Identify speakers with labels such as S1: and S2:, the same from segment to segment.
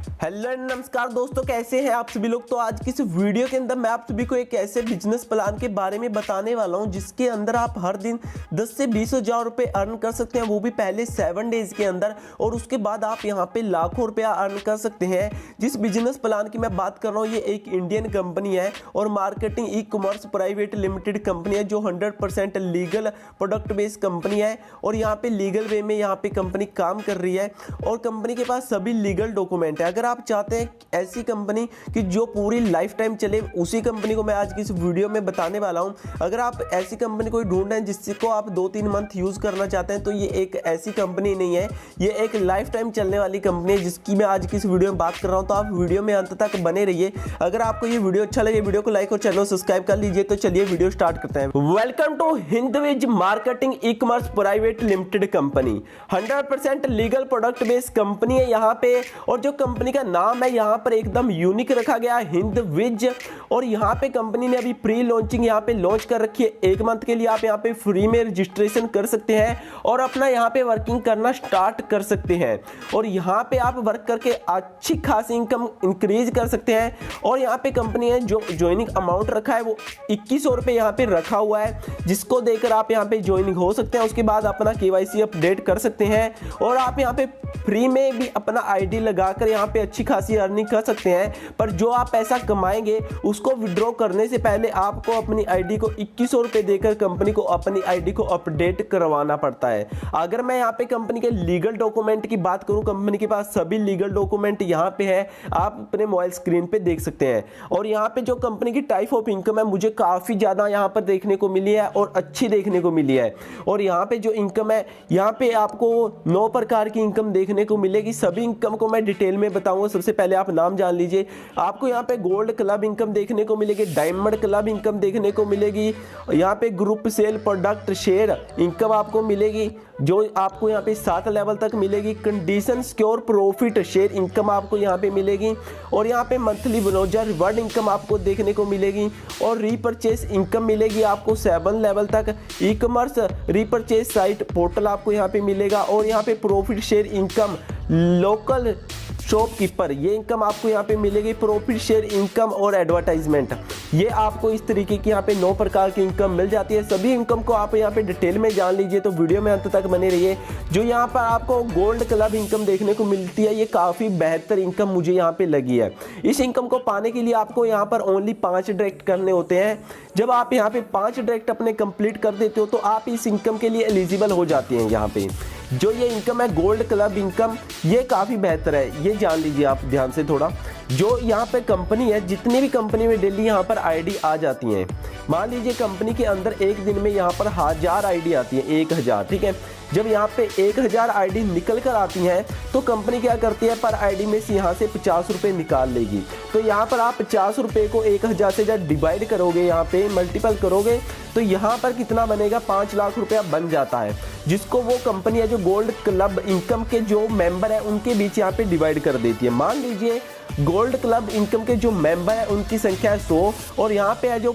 S1: Hello and नमस्कार दोस्तों, कैसे हैं आप सभी लोग। तो आज की इस वीडियो के अंदर मैं आप सभी को एक ऐसे बिजनेस प्लान के बारे में बताने वाला हूं जिसके अंदर आप हर दिन 10 से 20 हज़ार रुपये अर्न कर सकते हैं, वो भी पहले 7 डेज के अंदर, और उसके बाद आप यहां पे लाखों रुपया अर्न कर सकते हैं। जिस बिजनेस प्लान की मैं बात कर रहा हूँ ये एक इंडियन कंपनी है और marketing e-commerce private limited company है जो 100% लीगल प्रोडक्ट बेस्ड कंपनी है और यहाँ पे लीगल वे में यहाँ पे कंपनी काम कर रही है और कंपनी के पास सभी लीगल डॉक्यूमेंट है। अगर आप चाहते हैं ऐसी कंपनी कि जो पूरी लाइफ टाइम चले, उसी कंपनी को मैं आज की इस वीडियो में बताने वाला हूं। अगर आप ऐसी कंपनी कोई ढूंढ रहे हैं जिसको आप 2-3 मंथ यूज करना चाहते हैं तो ये एक ऐसी कंपनी नहीं है, ये एक लाइफ टाइम चलने वाली कंपनी है जिसकी मैं आज की इस वीडियो में बात कर रहा हूं। तो आप वीडियो में अंत तक बने रहिए। अगर आपको ये वीडियो अच्छा लगे वीडियो को लाइक और चैनल सब्सक्राइब कर लीजिए। तो चलिए वीडियो स्टार्ट करते हैं। Welcome to Hindviz marketing e-commerce private limited company. 100% legal product based company है यहाँ पे, और जो कंपनी का नाम है यहाँ पर एकदम यूनिक रखा गया है, हिंदविज। और यहाँ पे कंपनी ने अभी प्री लॉन्चिंग यहाँ पे लॉन्च कर रखी है। 1 मंथ के लिए आप यहाँ पे फ्री में रजिस्ट्रेशन कर सकते हैं और अपना यहाँ पे वर्किंग करना स्टार्ट कर सकते हैं और यहाँ पे आप वर्क करके अच्छी खासी इनकम इंक्रीज कर सकते हैं। और यहाँ पे कंपनी ने जो ज्वाइनिंग अमाउंट रखा है वो 2100 रुपये यहाँ पे रखा हुआ है, जिसको देकर आप यहाँ पे ज्वाइनिंग हो सकते हैं। उसके बाद अपना KYC अपडेट कर सकते हैं और आप यहाँ पे फ्री में भी अपना ID लगाकर यहाँ पे अच्छी खासी अर्निंग कर सकते हैं। पर जो आप पैसा कमाएंगे उसको विड्रॉ करने से पहले आपको अपनी ID को 2100 रुपये देकर कंपनी को अपनी ID को अपडेट करवाना पड़ता है। अगर मैं यहाँ पे कंपनी के लीगल डॉक्यूमेंट की बात करूँ, कंपनी के पास सभी लीगल डॉक्यूमेंट यहाँ पे है, आप अपने मोबाइल स्क्रीन पे देख सकते हैं। और यहाँ पे जो कंपनी की टाइप ऑफ इनकम है मुझे काफ़ी ज़्यादा यहाँ पर देखने को मिली है और अच्छी देखने को मिली है। और यहाँ पे जो इनकम है यहाँ पे आपको 9 प्रकार की इनकम देखने को मिलेगी। सभी इनकम को मैं डिटेल में बताऊंगा। सबसे पहले आप नाम जान लीजिए। आपको यहाँ पे गोल्ड क्लब इनकम देखने को मिलेगी, डायमंड क्लब इनकम देखने को मिलेगी, यहाँ पे group sale product share income आपको मिलेगी जो आपको यहाँ पे 7 लेवल तक मिलेगी। Condition secure profit share income आपको यहाँ पे मिलेगी और यहाँ पे मंथली ब्रोजर रिवार्ड इनकम आपको देखने को मिलेगी और रीपरचेस इनकम मिलेगी आपको 7 लेवल तक। ई कॉमर्स रीपरचेस साइट पोर्टल आपको यहाँ पे मिलेगा और यहाँ पे profit share income local shopkeeper ये इनकम आपको यहाँ पे मिलेगी। प्रॉफिट शेयर इनकम और एडवर्टाइजमेंट ये आपको इस तरीके की यहाँ पे 9 प्रकार की इनकम मिल जाती है। सभी इनकम को आप यहाँ पे डिटेल में जान लीजिए, तो वीडियो में अंत तक बने रहिए। जो यहाँ पर आपको गोल्ड क्लब इनकम देखने को मिलती है ये काफ़ी बेहतर इनकम मुझे यहाँ पे लगी है। इस इनकम को पाने के लिए आपको यहाँ पर ओनली 5 डायरेक्ट करने होते हैं। जब आप यहाँ पे 5 डायरेक्ट अपने कंप्लीट कर देते हो तो आप इस इनकम के लिए एलिजिबल हो जाती हैं। यहाँ पे जो ये इनकम है गोल्ड क्लब इनकम ये काफ़ी बेहतर है, ये जान लीजिए आप ध्यान से थोड़ा। जो यहाँ पे कंपनी है, जितनी भी कंपनी में डेली यहाँ पर ID आ जाती हैं, मान लीजिए कंपनी के अंदर एक दिन में यहाँ पर 1000 ID आती है, 1000, ठीक है। जब यहाँ पे 1000 ID निकल कर आती हैं तो कंपनी क्या करती है, पर ID में से यहाँ से 50 रुपये निकाल लेगी। तो यहाँ पर आप 50 रुपये को 1000 से जब डिवाइड करोगे, यहाँ पे मल्टीपल करोगे तो यहाँ पर कितना बनेगा, 5 लाख रुपया बन जाता है, जिसको वो कंपनी है जो गोल्ड क्लब इनकम के जो मेंबर है उनके बीच यहाँ पे डिवाइड कर देती है। मान लीजिए गोल्ड क्लब इनकम के जो मेंबर है उनकी संख्या है 100 और यहाँ पे है जो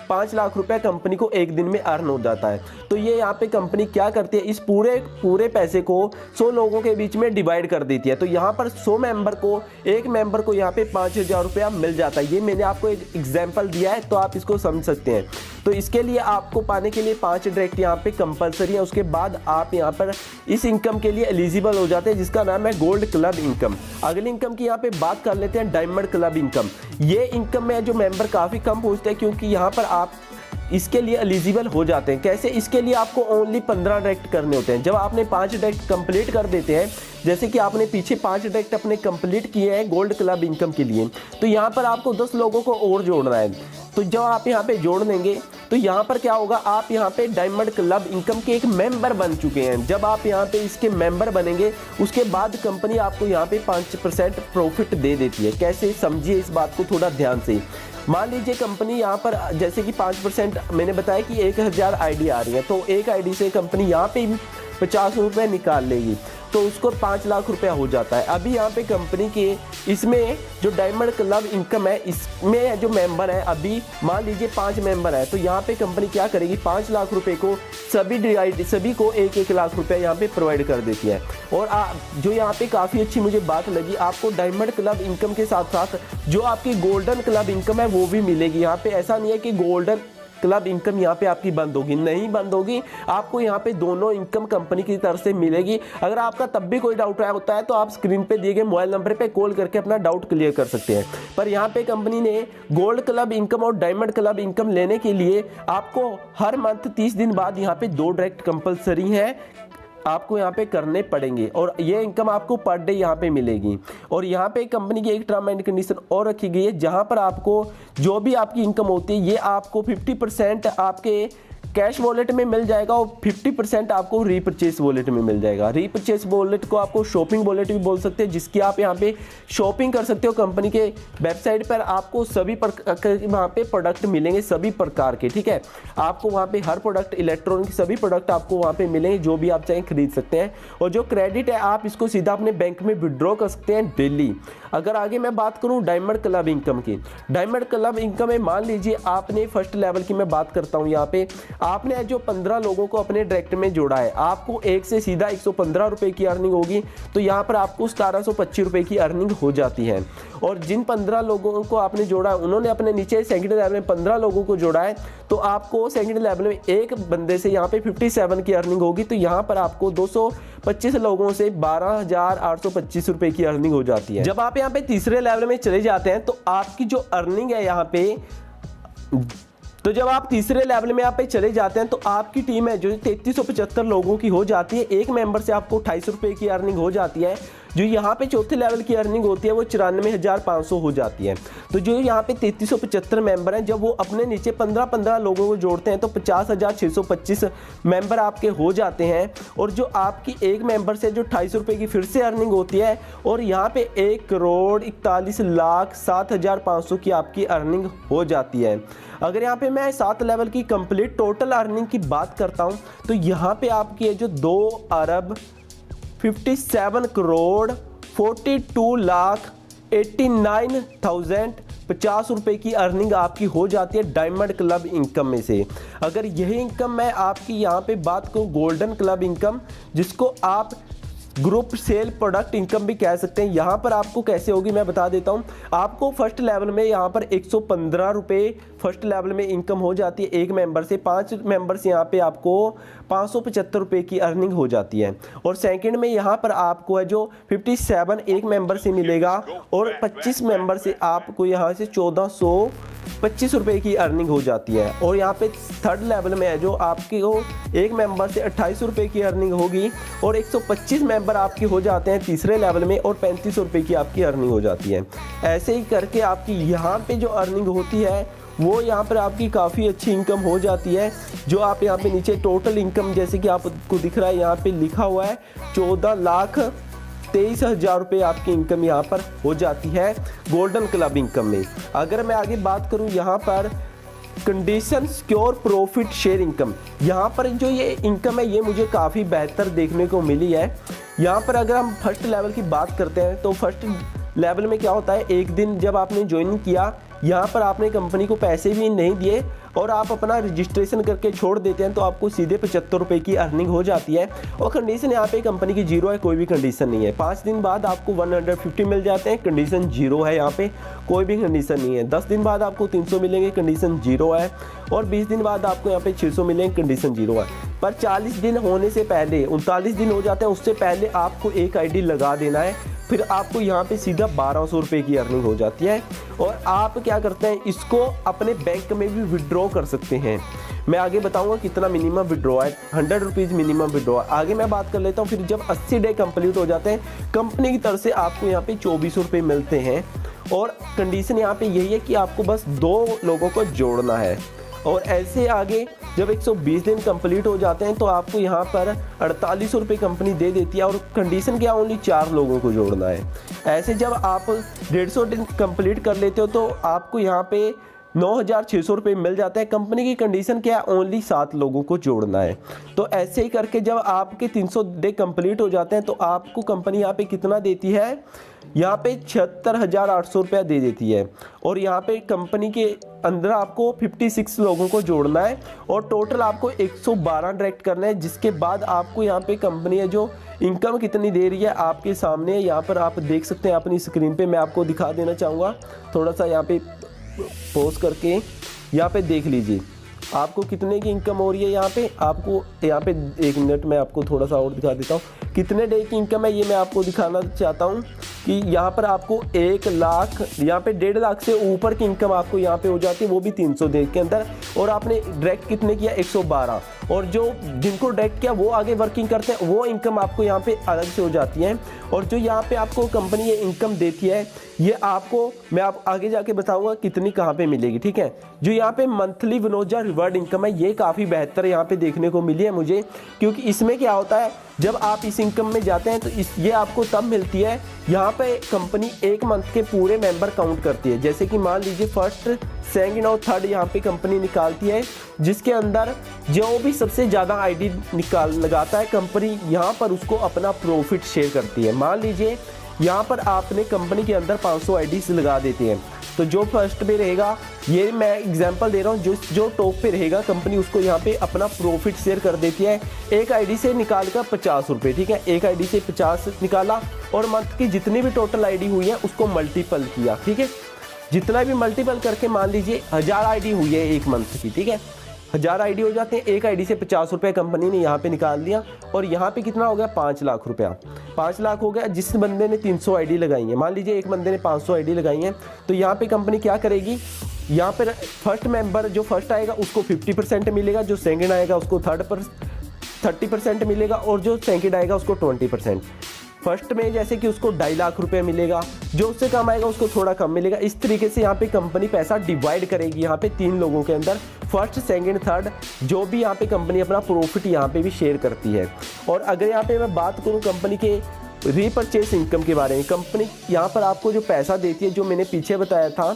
S1: 5 लाख रुपया कंपनी को एक दिन में अर्न हो जाता है। तो ये यहाँ पे कंपनी क्या करती है, इस पूरे पैसे को 100 लोगों के बीच में डिवाइड कर देती है। तो यहाँ पर 100 मेंबर को, एक मेंबर को यहाँ पे 5000 रुपया मिल जाता है। ये मैंने आपको एक एग्जाम्पल दिया है तो आप इसको समझ सकते हैं। तो इसके लिए आपको पाने के लिए 5 डायरेक्ट यहाँ पे कंपलसरी है। उसके बाद आप यहाँ पर इस इनकम के लिए एलिजिबल हो जाते हैं जिसका नाम है गोल्ड क्लब इनकम। अगली इनकम की यहाँ पे बात कर लेते हैं, डायमंड क्लब इनकम। ये इनकम में जो मेंबर काफ़ी कम पहुँचते हैं क्योंकि यहाँ पर आप इसके लिए एलिजिबल हो जाते हैं। कैसे, इसके लिए आपको ओनली 15 डायरेक्ट करने होते हैं। जब आपने 5 डायरेक्ट कंप्लीट कर देते हैं, जैसे कि आपने पीछे 5 डायरेक्ट अपने कंप्लीट किए हैं गोल्ड क्लब इनकम के लिए, तो यहाँ पर आपको 10 लोगों को और जोड़ना है। तो जब आप यहाँ पे जोड़ देंगे तो यहाँ पर क्या होगा, आप यहाँ पे डायमंड क्लब इनकम के एक मेंबर बन चुके हैं। जब आप यहाँ पे इसके मेंबर बनेंगे उसके बाद कंपनी आपको यहाँ पे 5% प्रॉफिट दे देती है। कैसे, समझिए इस बात को थोड़ा ध्यान से। मान लीजिए कंपनी यहाँ पर जैसे कि 5% मैंने बताया कि 1000 ID आ रही है, तो एक ID से कंपनी यहाँ पे 50 रुपये निकाल लेगी तो उसको 5 लाख रुपया हो जाता है। अभी यहाँ पे कंपनी के इसमें जो डायमंड क्लब इनकम है, इसमें जो मेंबर है, अभी मान लीजिए 5 मेंबर है, तो यहाँ पे कंपनी क्या करेगी, 5 लाख रुपए को सभी को 1-1 लाख रुपया यहाँ पे प्रोवाइड कर देती है। और जो यहाँ पे काफ़ी अच्छी मुझे बात लगी, आपको डायमंड क्लब इनकम के साथ साथ जो आपकी गोल्डन क्लब इनकम है वो भी मिलेगी। यहाँ पे ऐसा नहीं है कि गोल्डन क्लब इनकम यहाँ पे आपकी बंद होगी, नहीं बंद होगी, आपको यहाँ पे दोनों इनकम कंपनी की तरफ से मिलेगी। अगर आपका तब भी कोई डाउट होता है तो आप स्क्रीन पे दिए गए मोबाइल नंबर पे कॉल करके अपना डाउट क्लियर कर सकते हैं। पर यहाँ पे कंपनी ने गोल्ड क्लब इनकम और डायमंड क्लब इनकम लेने के लिए आपको हर मंथ 30 दिन बाद यहाँ पे 2 डायरेक्ट कंपलसरी है, आपको यहाँ पे करने पड़ेंगे और ये इनकम आपको पर डे यहाँ पे मिलेगी। और यहाँ पे कंपनी की एक टर्म एंड कंडीशन और रखी गई है, जहाँ पर आपको जो भी आपकी इनकम होती है ये आपको 50% आपके कैश वॉलेट में मिल जाएगा और 50% आपको रीपरचेस वॉलेट में मिल जाएगा। रीपरचेस वॉलेट को आपको शॉपिंग वॉलेट भी बोल सकते हैं, जिसकी आप यहाँ पे शॉपिंग कर सकते हो। कंपनी के वेबसाइट पर आपको सभी वहाँ पे प्रोडक्ट मिलेंगे, सभी प्रकार के, ठीक है। आपको वहाँ पे हर प्रोडक्ट, इलेक्ट्रॉनिक सभी प्रोडक्ट आपको वहाँ पे मिलेंगे, जो भी आप चाहें खरीद सकते हैं। और जो क्रेडिट है आप इसको सीधा अपने बैंक में विड्रॉ कर सकते हैं डेली। अगर आगे मैं बात करूं डायमंड क्लब इनकम की, डायमंड क्लब इनकम में मान लीजिए आपने फर्स्ट लेवल की मैं बात करता हूं, यहाँ पे आपने जो 15 लोगों को अपने डायरेक्ट में जोड़ा है, आपको एक से सीधा 115 रुपए की अर्निंग होगी, तो यहाँ पर आपको 1725 रुपए की अर्निंग हो जाती है। और जिन 15 लोगों को आपने जोड़ा है, उन्होंने अपने नीचे सेकंड लेवल में 15 लोगों को जोड़ा है, तो आपको सेकंड लेवल में एक बंदे से यहाँ पे 57 की अर्निंग होगी। तो यहाँ पर आपको 225 लोगों से 12,825 रुपए की अर्निंग हो जाती है। जब आप यहाँ पे तीसरे लेवल में चले जाते हैं तो आपकी जो अर्निंग है यहाँ पे, तो जब आप तीसरे लेवल में यहाँ पे चले जाते हैं तो आपकी टीम है जो 3375 लोगों की हो जाती है। एक मेंबर से आपको 28 रुपए की अर्निंग हो जाती है। जो यहाँ पे चौथे लेवल की अर्निंग होती है वो 94,500 हो जाती है। तो जो यहाँ पे 3375 मेंबर हैं, जब वो अपने नीचे 15-15 लोगों को जोड़ते हैं तो 50,625 मेंबर आपके हो जाते हैं। और जो आपकी एक मेंबर से जो 28 रुपए की फिर से अर्निंग होती है, और यहाँ पे 1,41,07,500 की आपकी अर्निंग हो जाती है। अगर यहाँ पे मैं 7 लेवल की कंप्लीट टोटल अर्निंग की बात करता हूँ तो यहाँ पे आपकी है जो 2,57,42,89,050 रुपए की अर्निंग आपकी हो जाती है डायमंड क्लब इनकम में से। अगर यही इनकम मैं आपकी यहाँ पे बात करूँ गोल्डन क्लब इनकम, जिसको आप ग्रुप सेल प्रोडक्ट इनकम भी कह सकते हैं, यहाँ पर आपको कैसे होगी मैं बता देता हूँ। आपको फर्स्ट लेवल में यहाँ पर 115 रुपये फर्स्ट लेवल में इनकम हो जाती है एक मेंबर से। 5 मेंबर से यहाँ पे आपको 575 रुपये की अर्निंग हो जाती है। और सेकंड में यहाँ पर आपको है जो 57 एक मेंबर से मिलेगा, और 25 मेंबर से आपको यहाँ से 1425 रुपये की अर्निंग हो जाती है। और यहाँ पे थर्ड लेवल में है जो आपकी को एक मेंबर से 28 रुपये की अर्निंग होगी, और 125 मेंबर आपके हो जाते हैं तीसरे लेवल में, और 35 रुपये की आपकी अर्निंग हो जाती है। ऐसे ही करके आपकी यहाँ पे जो अर्निंग होती है वो यहाँ पर आपकी काफ़ी अच्छी इनकम हो जाती है। जो आप यहाँ पे नीचे टोटल इनकम जैसे कि आपको दिख रहा है यहाँ पे लिखा हुआ है 14,23,000 रुपये आपकी इनकम यहाँ पर हो जाती है गोल्डन क्लब इनकम में। अगर मैं आगे बात करूँ यहाँ पर condition secure profit share income, यहाँ पर जो ये इनकम है ये मुझे काफ़ी बेहतर देखने को मिली है। यहाँ पर अगर हम फर्स्ट लेवल की बात करते हैं तो फर्स्ट लेवल में क्या होता है, एक दिन जब आपने ज्वाइन किया यहाँ पर आपने कंपनी को पैसे भी नहीं दिए और आप अपना रजिस्ट्रेशन करके छोड़ देते हैं तो आपको सीधे 75 रुपये की अर्निंग हो जाती है। और कंडीशन यहाँ पे कंपनी की जीरो है, कोई भी कंडीशन नहीं है। 5 दिन बाद आपको 150 मिल जाते हैं, कंडीशन जीरो है, यहाँ पे कोई भी कंडीशन नहीं है। 10 दिन बाद आपको 300 मिलेंगे, कंडीशन जीरो है। और 20 दिन बाद आपको यहाँ पे 600 मिलेंगे, कंडीशन जीरो है। पर 40 दिन होने से पहले, 39 दिन हो जाते हैं उससे पहले आपको एक ID लगा देना है, फिर आपको यहाँ पे सीधा 1200 रुपये की अर्निंग हो जाती है। और आप क्या करते हैं, इसको अपने बैंक में भी विड्रॉ कर सकते हैं। मैं आगे बताऊंगा कितना मिनिमम विड्रॉ है, 100 रुपीज़ मिनिमम विड्रॉ। आगे मैं बात कर लेता हूँ। फिर जब 80 डे कंप्लीट हो जाते हैं कंपनी की तरफ से आपको यहाँ पे 2400 रुपये मिलते हैं। और कंडीशन यहाँ पे यही है कि आपको बस 2 लोगों को जोड़ना है। और ऐसे आगे जब 120 दिन कंप्लीट हो जाते हैं तो आपको यहाँ पर 4800 रुपये कंपनी दे देती है। और कंडीशन क्या, ओनली 4 लोगों को जोड़ना है। ऐसे जब आप 150 दिन कंप्लीट कर लेते हो तो आपको यहाँ पे 9,600 रुपये मिल जाता है। कंपनी की कंडीशन क्या है, ओनली 7 लोगों को जोड़ना है। तो ऐसे ही करके जब आपके 300 डे कंप्लीट हो जाते हैं तो आपको कंपनी यहाँ पे कितना देती है, यहाँ पे 76,800 रुपया दे देती है। और यहाँ पे कंपनी के अंदर आपको 56 लोगों को जोड़ना है और टोटल आपको 112 डायरेक्ट करना है, जिसके बाद आपको यहाँ पे कंपनी है जो इनकम कितनी दे रही है आपके सामने यहाँ पर आप देख सकते हैं अपनी स्क्रीन पे। मैं आपको दिखा देना चाहूँगा, थोड़ा सा यहाँ पे पॉज करके यहाँ पे देख लीजिए आपको कितने की इनकम हो रही है। यहाँ पे आपको यहाँ पे 1 मिनट में आपको थोड़ा सा और दिखा देता हूँ कितने डे की इनकम है, ये मैं आपको दिखाना चाहता हूँ कि यहाँ पर आपको 1 लाख, यहाँ पे 1.5 लाख से ऊपर की इनकम आपको यहाँ पे हो जाती है, वो भी 300 डे के अंदर। और आपने डायरेक्ट कितने किया, 112। और जो जिनको डायरेक्ट किया वो आगे वर्किंग करते हैं, वो इनकम आपको यहाँ पे अलग से हो जाती है। और जो यहाँ पे आपको कंपनी ये इनकम देती है, ये आपको मैं आप आगे जाके बताऊंगा कितनी कहाँ पे मिलेगी, ठीक है। जो यहाँ पे मंथली विनोजा रिवार्ड इनकम है, ये काफ़ी बेहतर यहाँ पे देखने को मिली है मुझे, क्योंकि इसमें क्या होता है जब आप इस इनकम में जाते हैं तो ये आपको तब मिलती है। यहाँ पे कंपनी 1 मंथ के पूरे मेंबर काउंट करती है। जैसे कि मान लीजिए फर्स्ट, सेकंड और थर्ड यहाँ पे कंपनी निकालती है, जिसके अंदर जो भी सबसे ज़्यादा आईडी लगाता है कंपनी, यहाँ पर उसको अपना प्रॉफिट शेयर करती है। मान लीजिए यहाँ पर आपने कंपनी के अंदर 500 आईडीज लगा देते हैं, तो जो फर्स्ट पे रहेगा, ये मैं एग्जांपल दे रहा हूँ, जो टॉप पे रहेगा कंपनी उसको यहाँ पे अपना प्रॉफिट शेयर कर देती है। एक आईडी से निकाल कर 50 रुपये, ठीक है। एक आईडी से 50 निकाला और मंथ की जितनी भी टोटल आईडी हुई है उसको मल्टीपल किया, ठीक है। जितना भी मल्टीपल करके मान लीजिए 1000 आईडी हुई है एक मंथ की, ठीक है। 1000 आईडी हो जाते हैं, एक आईडी से 50 रुपये कंपनी ने यहाँ पे निकाल दिया। और यहाँ पे कितना हो गया, 5 लाख रुपया। 5 लाख हो गया। जिस बंदे ने 300 आईडी लगाई है, मान लीजिए एक बंदे ने 500 आईडी लगाई है, तो यहाँ पे कंपनी क्या करेगी, यहाँ पर फर्स्ट मेंबर जो फर्स्ट आएगा उसको 50% मिलेगा, जो सेकंड आएगा उसको 30% मिलेगा, और जो सेकंड आएगा उसको 20%। फर्स्ट में जैसे कि उसको 2.5 लाख रुपए मिलेगा, जो उससे कम आएगा उसको थोड़ा कम मिलेगा। इस तरीके से यहाँ पे कंपनी पैसा डिवाइड करेगी यहाँ पे 3 लोगों के अंदर, फर्स्ट, सेकंड, थर्ड, जो भी यहाँ पे कंपनी अपना प्रॉफिट यहाँ पे भी शेयर करती है। और अगर यहाँ पे मैं बात करूँ कंपनी के रीपरचेस इनकम के बारे में, कंपनी यहाँ पर आपको जो पैसा देती है, जो मैंने पीछे बताया था,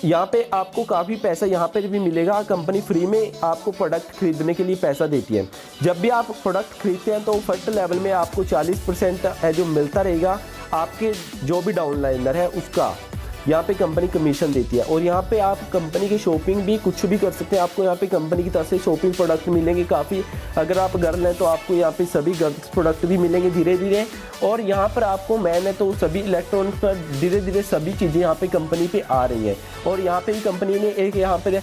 S1: यहाँ पे आपको काफ़ी पैसा यहाँ पर भी मिलेगा। कंपनी फ्री में आपको प्रोडक्ट खरीदने के लिए पैसा देती है। जब भी आप प्रोडक्ट खरीदते हैं तो फर्स्ट लेवल में आपको 40% है जो मिलता रहेगा, आपके जो भी डाउनलाइनर है उसका यहाँ पे कंपनी कमीशन देती है। और यहाँ पे आप कंपनी की शॉपिंग भी कुछ भी कर सकते हैं, आपको यहाँ पे कंपनी की तरफ से शॉपिंग प्रोडक्ट मिलेंगे काफ़ी। अगर आप गर्ल हैं तो आपको यहाँ पे सभी गर्ल्स प्रोडक्ट भी मिलेंगे धीरे धीरे। और यहाँ पर आपको मैन है तो सभी इलेक्ट्रॉनिक पर धीरे धीरे सभी चीज़ें यहाँ पे कंपनी पे आ रही हैं। और यहाँ पे भी कंपनी ने एक यहाँ पर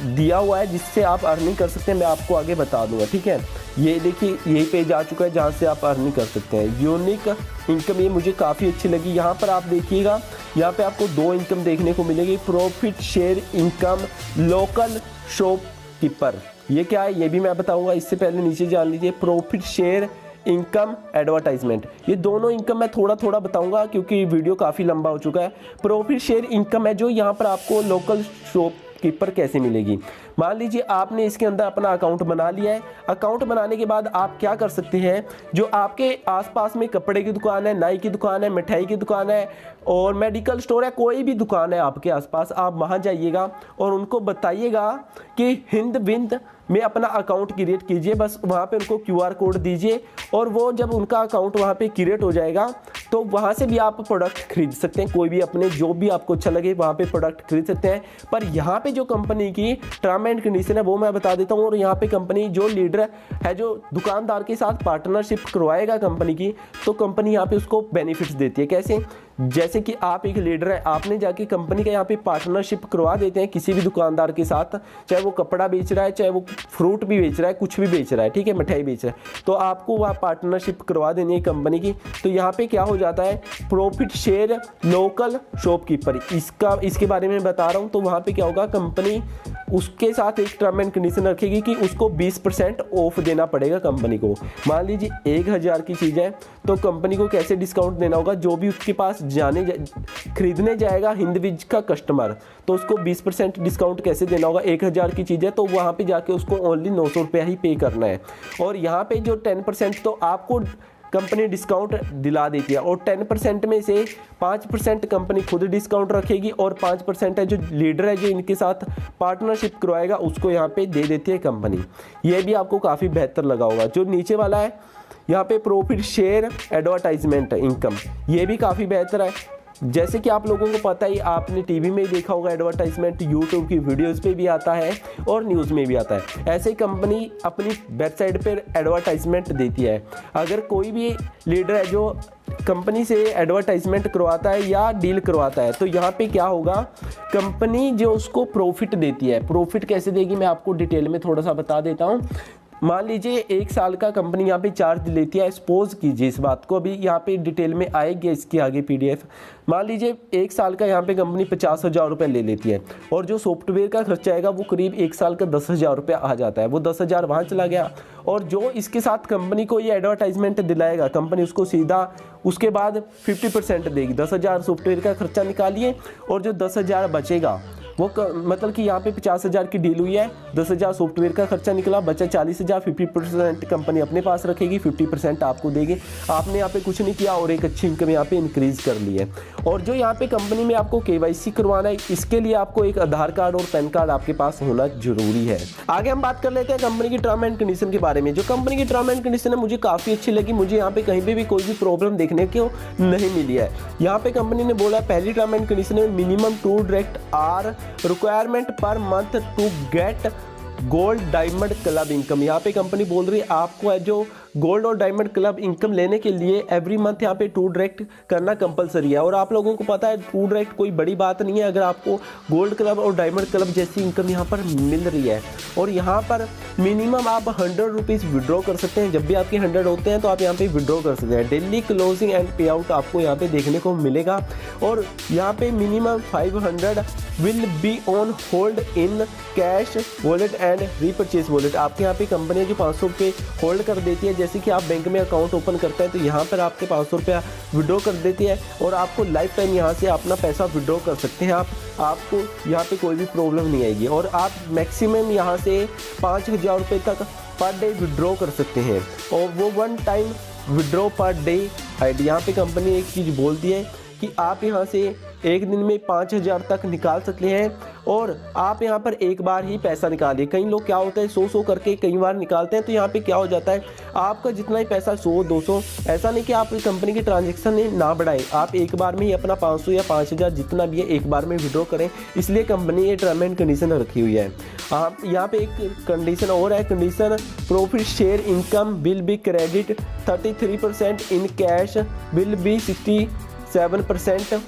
S1: दिया हुआ है जिससे आप अर्निंग कर सकते हैं, मैं आपको आगे बता दूंगा, ठीक है। ये देखिए यही पेज आ चुका है जहाँ से आप अर्निंग कर सकते हैं। यूनिक इनकम ये मुझे काफ़ी अच्छी लगी। यहाँ पर आप देखिएगा, यहाँ पे आपको 2 इनकम देखने को मिलेगी, profit share income, local shopkeeper. ये क्या है ये भी मैं बताऊंगा, इससे पहले नीचे जान लीजिए प्रॉफिट शेयर इनकम, एडवर्टाइजमेंट। ये दोनों इनकम मैं थोड़ा थोड़ा बताऊंगा क्योंकि वीडियो काफ़ी लंबा हो चुका है। प्रॉफिट शेयर इनकम है जो यहाँ पर आपको लोकल शॉपकीपर कैसे मिलेगी। मान लीजिए आपने इसके अंदर अपना अकाउंट बना लिया है। अकाउंट बनाने के बाद आप क्या कर सकते हैं, जो आपके आसपास में कपड़े की दुकान है, नाई की दुकान है, मिठाई की दुकान है और मेडिकल स्टोर है, कोई भी दुकान है आपके आसपास, आप वहाँ जाइएगा और उनको बताइएगा कि हिंद विंद में अपना अकाउंट क्रिएट कीजिए। बस वहाँ पे उनको QR कोड दीजिए और वो जब उनका अकाउंट वहाँ पे क्रिएट हो जाएगा तो वहाँ से भी आप प्रोडक्ट खरीद सकते हैं। कोई भी अपने जो भी आपको अच्छा लगे वहाँ पे प्रोडक्ट खरीद सकते हैं। पर यहाँ पे जो कंपनी की टर्म एंड कंडीशन है वो मैं बता देता हूँ। और यहाँ पे कंपनी जो लीडर है जो दुकानदार के साथ पार्टनरशिप करवाएगा कंपनी की, तो कंपनी यहाँ पे उसको बेनिफिट्स देती है। कैसे, जैसे कि आप एक लीडर है, आपने जाके कंपनी का यहाँ पे पार्टनरशिप करवा देते हैं किसी भी दुकानदार के साथ, चाहे वो कपड़ा बेच रहा है, चाहे वो फ्रूट भी बेच रहा है, कुछ भी बेच रहा है, ठीक है, मिठाई बेच रहा है, तो आपको वहाँ पार्टनरशिप करवा देनी है कंपनी की। तो यहाँ पे क्या हो जाता है, प्रॉफिट शेयर लोकल शॉपकीपर, इसके बारे में बता रहा हूँ। तो वहाँ पे क्या होगा, कंपनी उसके साथ एक टर्म एंड कंडीशन रखेगी कि उसको 20% ऑफ देना पड़ेगा कंपनी को। मान लीजिए 1000 की चीज़ है तो कंपनी को कैसे डिस्काउंट देना होगा, जो भी उसके पास खरीदने जाएगा हिंदविज का कस्टमर, तो उसको 20% डिस्काउंट कैसे देना होगा। 1000 की चीज़ है तो वहाँ पे जाके उसको ओनली 900 रुपया ही पे करना है। और यहाँ पे जो 10% तो आपको कंपनी डिस्काउंट दिला देती है और 10% में से 5% कंपनी खुद डिस्काउंट रखेगी और 5% है जो लीडर है जो इनके साथ पार्टनरशिप करवाएगा उसको यहाँ पे दे देती है कंपनी। ये भी आपको काफ़ी बेहतर लगा होगा। जो नीचे वाला है यहाँ पे प्रॉफिट शेयर एडवर्टाइजमेंट इनकम, ये भी काफ़ी बेहतर है। जैसे कि आप लोगों को पता ही, आपने टीवी में देखा होगा एडवर्टाइजमेंट, यूट्यूब की वीडियोस पे भी आता है और न्यूज़ में भी आता है। ऐसे ही कंपनी अपनी वेबसाइट पर एडवर्टाइजमेंट देती है। अगर कोई भी लीडर है जो कंपनी से एडवर्टाइजमेंट करवाता है या डील करवाता है तो यहाँ पे क्या होगा, कंपनी जो उसको प्रॉफिट देती है। प्रॉफिट कैसे देगी मैं आपको डिटेल में थोड़ा सा बता देता हूँ। मान लीजिए 1 साल का कंपनी यहाँ पे चार्ज लेती है, सपोज कीजिए इस बात को, अभी यहाँ पे डिटेल में आएगी इसकी आगे PDF। मान लीजिए 1 साल का यहाँ पे कंपनी 50,000 रुपये ले लेती है और जो सॉफ्टवेयर का खर्चा आएगा वो करीब 1 साल का 10,000 रुपये आ जाता है। वो 10,000 वहाँ चला गया और जो इसके साथ कंपनी को ये एडवर्टाइजमेंट दिलाएगा कंपनी उसको सीधा उसके बाद 50% देगी। 10,000 सॉफ्टवेयर का खर्चा निकालिए और जो 10,000 बचेगा वो मतलब कि यहाँ पे 50,000 की डील हुई है, 10,000 सॉफ्टवेयर का खर्चा निकला, बचा 40,000। 50% कंपनी अपने पास रखेगी, 50% आपको देगी। आपने यहाँ पे कुछ नहीं किया और एक अच्छी इनकम यहाँ पे इंक्रीज कर ली है। और जो यहाँ पे कंपनी में आपको KYC करवाना है, इसके लिए आपको एक आधार कार्ड और पैन कार्ड आपके पास होना जरूरी है। आगे हम बात कर लेते हैं कंपनी की टर्म एंड कंडीशन के बारे में। जो कंपनी की टर्म एंड कंडीशन है मुझे काफ़ी अच्छी लगी। मुझे यहाँ पे कहीं पे भी कोई भी प्रॉब्लम देखने को नहीं मिली है। यहाँ पे कंपनी ने बोला पहली टर्म एंड कंडीशन है minimum 2 direct are requirement per month to get gold diamond club income. यहाँ पे कंपनी बोल रही है आपको है जो गोल्ड और डायमंड क्लब इनकम लेने के लिए एवरी मंथ यहाँ पे 2 डायरेक्ट करना कंपलसरी है। और आप लोगों को पता है 2 डायरेक्ट कोई बड़ी बात नहीं है अगर आपको गोल्ड क्लब और डायमंड क्लब जैसी इनकम यहाँ पर मिल रही है। और यहाँ पर मिनिमम आप 100 रुपीज़ विड्रॉ कर सकते हैं। जब भी आपके 100 होते हैं तो आप यहाँ पे विड्रॉ कर सकते हैं। डेली क्लोजिंग एंड पे आउट आपको यहाँ पे देखने को मिलेगा। और यहाँ पे minimum 500 will be on hold in cash wallet and repurchase wallet. आपके यहाँ पे कंपनी जो 500 रुपये होल्ड कर देती है, जैसे कि आप बैंक में अकाउंट ओपन करते हैं तो यहाँ पर आपके 500 रुपया विड्रॉ कर देती है और आपको लाइफ टाइम यहाँ से अपना पैसा विड्रॉ कर सकते हैं। आपको यहाँ पे कोई भी प्रॉब्लम नहीं आएगी। और आप मैक्सिमम यहाँ से 5,000 रुपये तक पर डे विड्रॉ कर सकते हैं और वो 1 time withdraw per day ID. यहाँ पे कंपनी एक चीज़ बोलती है कि आप यहाँ से एक दिन में 5,000 तक निकाल सकते हैं और आप यहाँ पर एक बार ही पैसा निकालिए। कई लोग क्या होता है 100 करके कई बार निकालते हैं तो यहाँ पे क्या हो जाता है आपका जितना ही पैसा 100 200, ऐसा नहीं कि आप कंपनी की ट्रांजैक्शन ना बढ़ाएं, आप एक बार में ही अपना 500 या 5,000 जितना भी है एक बार में विड्रॉ करें। इसलिए कंपनी ये टर्म एंड कंडीशन रखी हुई है। आप यहाँ पे एक कंडीशन और है, condition profit share income will be credit 33% in cash will be 67%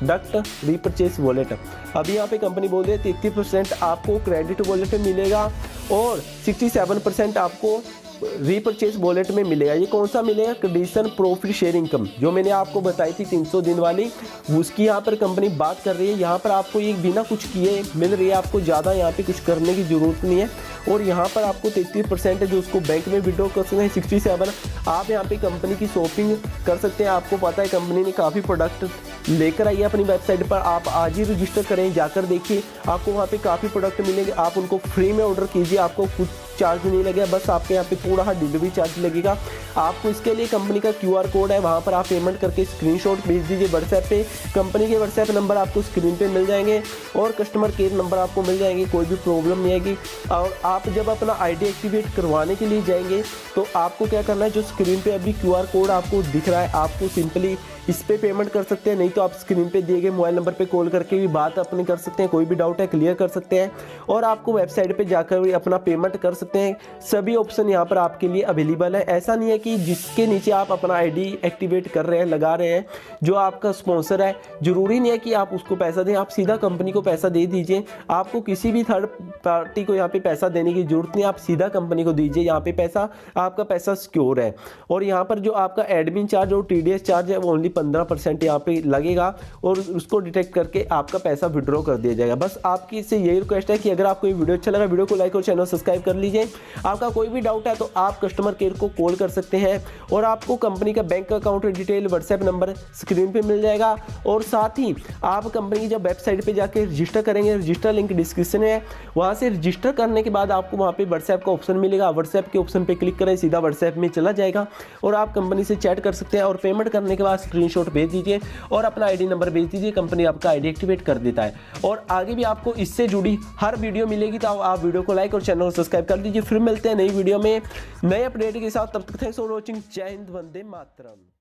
S1: duct repurchase wallet. अभी यहाँ पे कंपनी बोल रही है 33% आपको क्रेडिट वॉलेट में मिलेगा और 67% आपको रीपरचेज वॉलेट में मिलेगा। ये कौन सा मिलेगा? कंडीशन प्रॉफिट शेयर इनकम जो मैंने आपको बताई थी 300 दिन वाली, उसकी यहाँ पर कंपनी बात कर रही है। यहाँ पर आपको ये बिना कुछ किए मिल रही है, आपको ज़्यादा यहाँ पे कुछ करने की ज़रूरत नहीं है। और यहाँ पर आपको 33% है जो उसको बैंक में विड्रॉ कर सकते हैं। 67 आप यहाँ पे कंपनी की शॉपिंग कर सकते हैं। आपको पता है कंपनी ने काफ़ी प्रोडक्ट लेकर आई है अपनी वेबसाइट पर, आप आज ही रजिस्टर करें, जाकर देखिए आपको वहाँ पे काफ़ी प्रोडक्ट मिलेंगे। आप उनको फ्री में ऑर्डर कीजिए, आपको कुछ चार्ज नहीं लगेगा, बस आपके यहाँ पे पूरा डिलीवरी चार्ज लगेगा। आपको इसके लिए कंपनी का QR कोड है, वहाँ पर आप पेमेंट करके स्क्रीनशॉट भेज दीजिए व्हाट्सएप पे। कंपनी के व्हाट्सएप नंबर आपको स्क्रीन पे मिल जाएंगे और कस्टमर केयर नंबर आपको मिल जाएंगे, कोई भी प्रॉब्लम नहीं आएगी। और आप जब अपना ID एक्टिवेट करवाने के लिए जाएंगे तो आपको क्या करना है, जो स्क्रीन पे अभी QR कोड आपको दिख रहा है, आपको सिंपली इस पे पेमेंट कर सकते हैं, नहीं तो आप स्क्रीन पे दिए गए मोबाइल नंबर पे कॉल करके भी बात अपनी कर सकते हैं, कोई भी डाउट है क्लियर कर सकते हैं और आपको वेबसाइट पे जाकर भी अपना पेमेंट कर सकते हैं। सभी ऑप्शन यहाँ पर आपके लिए अवेलेबल है। ऐसा नहीं है कि जिसके नीचे आप अपना ID एक्टिवेट कर रहे हैं, लगा रहे हैं, जो आपका स्पॉन्सर है, जरूरी नहीं है कि आप उसको पैसा दें, आप सीधा कंपनी को पैसा दे दीजिए। आपको किसी भी थर्ड पार्टी को यहाँ पे पैसा देने की जरूरत नहीं, आप सीधा कंपनी को दीजिए, यहाँ पे पैसा आपका पैसा सिक्योर है। और यहाँ पर जो आपका एडमिन चार्ज और TDS चार्ज है वो ओनली 15% यहाँ पे लगेगा और उसको डिटेक्ट करके आपका पैसा विड्रॉ कर दिया जाएगा। बस आपकी इससे यही रिक्वेस्ट है कि अगर आपको ये वीडियो अच्छा लगा, वीडियो को लाइक और चैनल सब्सक्राइब कर लीजिए। आपका कोई भी डाउट है तो आप कस्टमर केयर को कॉल कर सकते हैं और आपको कंपनी का bank account detail WhatsApp number screen पे मिल जाएगा। और साथ ही आप कंपनी की जब वेबसाइट पे जाके रजिस्टर करेंगे, रजिस्टर लिंक डिस्क्रिप्शन में है, वहाँ से रजिस्टर करने के बाद आपको वहाँ पे व्हाट्सएप का ऑप्शन मिलेगा। व्हाट्सएप के ऑप्शन पे क्लिक करें, सीधा व्हाट्सएप में चला जाएगा और आप कंपनी से चैट कर सकते हैं। और पेमेंट करने के बाद स्क्रीनशॉट भेज दीजिए और अपना आईडी नंबर भेज दीजिए, कंपनी आपका आईडी एक्टिवेट कर देता है। और आगे भी आपको इससे जुड़ी हर वीडियो मिलेगी, तो आप वीडियो को लाइक और चैनल को सब्सक्राइब कर दीजिए। फिर मिलते हैं नई वीडियो में नए अपडेट के साथ, तब तक थैंक्स फॉर वॉचिंग। जय हिंद, वंदे मातरम।